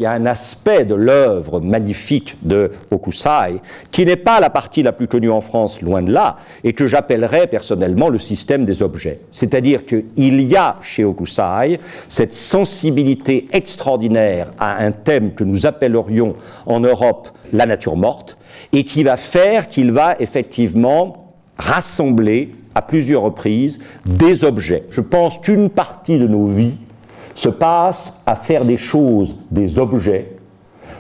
Il y a un aspect de l'œuvre magnifique de Hokusai qui n'est pas la partie la plus connue en France, loin de là, et que j'appellerais personnellement le système des objets. C'est-à-dire qu'il y a chez Hokusai cette sensibilité extraordinaire à un thème que nous appellerions en Europe la nature morte, et qui va faire qu'il va effectivement rassembler à plusieurs reprises des objets. Je pense qu'une partie de nos vies se passe à faire des choses, des objets,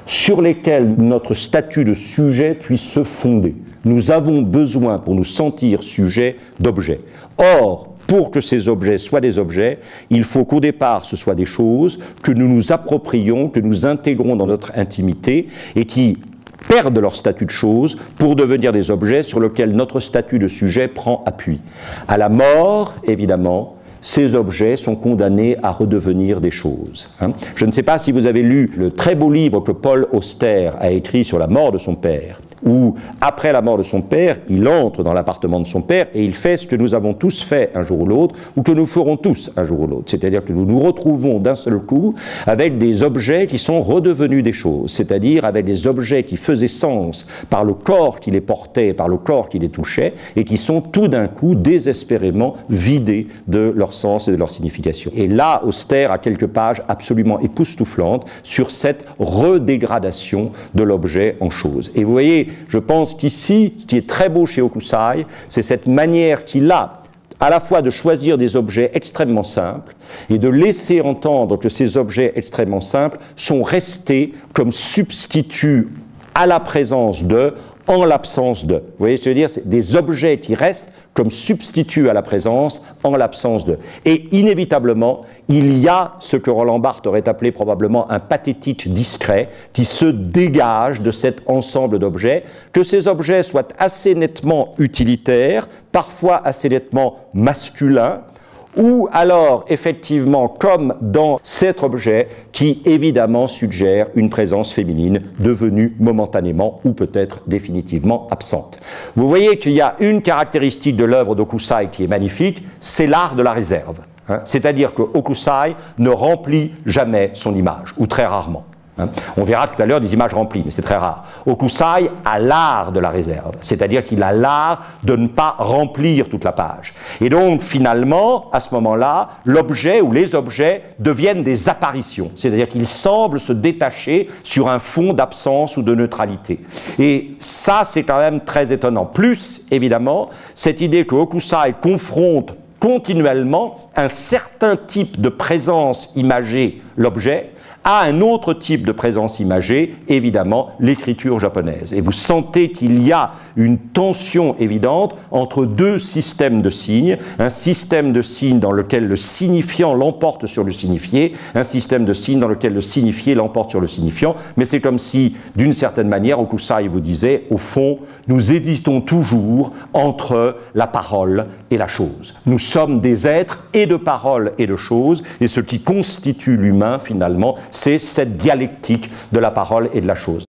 sur lesquels notre statut de sujet puisse se fonder. Nous avons besoin, pour nous sentir sujet, d'objets. Or, pour que ces objets soient des objets, il faut qu'au départ, ce soient des choses que nous nous approprions, que nous intégrons dans notre intimité et qui perdent leur statut de choses pour devenir des objets sur lesquels notre statut de sujet prend appui. À la mort, évidemment, ces objets sont condamnés à redevenir des choses. Je ne sais pas si vous avez lu le très beau livre que Paul Auster a écrit sur la mort de son père, où, après la mort de son père, il entre dans l'appartement de son père et il fait ce que nous avons tous fait un jour ou l'autre, ou que nous ferons tous un jour ou l'autre. C'est-à-dire que nous nous retrouvons d'un seul coup avec des objets qui sont redevenus des choses, c'est-à-dire avec des objets qui faisaient sens par le corps qui les portait, par le corps qui les touchait, et qui sont tout d'un coup désespérément vidés de leur sens et de leur signification. Et là, Auster a quelques pages absolument époustouflantes sur cette redégradation de l'objet en chose. Et vous voyez, je pense qu'ici, ce qui est très beau chez Hokusai, c'est cette manière qu'il a à la fois de choisir des objets extrêmement simples et de laisser entendre que ces objets extrêmement simples sont restés comme substituts à la présence de, en l'absence de. Vous voyez ce que je veux dire? C'est des objets qui restent comme substitut à la présence, en l'absence de. Et inévitablement, il y a ce que Roland Barthes aurait appelé probablement un pathétique discret qui se dégage de cet ensemble d'objets, que ces objets soient assez nettement utilitaires, parfois assez nettement masculins, ou alors, effectivement, comme dans cet objet qui, évidemment, suggère une présence féminine devenue momentanément ou peut-être définitivement absente. Vous voyez qu'il y a une caractéristique de l'œuvre d'Hokusai qui est magnifique, c'est l'art de la réserve. C'est-à-dire que Hokusai ne remplit jamais son image, ou très rarement. On verra tout à l'heure des images remplies, mais c'est très rare. Hokusai a l'art de la réserve, c'est-à-dire qu'il a l'art de ne pas remplir toute la page. Et donc, finalement, à ce moment-là, l'objet ou les objets deviennent des apparitions, c'est-à-dire qu'ils semblent se détacher sur un fond d'absence ou de neutralité. Et ça, c'est quand même très étonnant. Plus, évidemment, cette idée que Hokusai confronte continuellement un certain type de présence imagée, l'objet, à un autre type de présence imagée, évidemment, l'écriture japonaise. Et vous sentez qu'il y a une tension évidente entre deux systèmes de signes, un système de signes dans lequel le signifiant l'emporte sur le signifié, un système de signes dans lequel le signifié l'emporte sur le signifiant, mais c'est comme si, d'une certaine manière, Hokusai vous disait, au fond, nous hésitons toujours entre la parole et la chose. Nous sommes des êtres et de parole et de choses, et ce qui constitue l'humain, finalement, c'est cette dialectique de la parole et de la chose.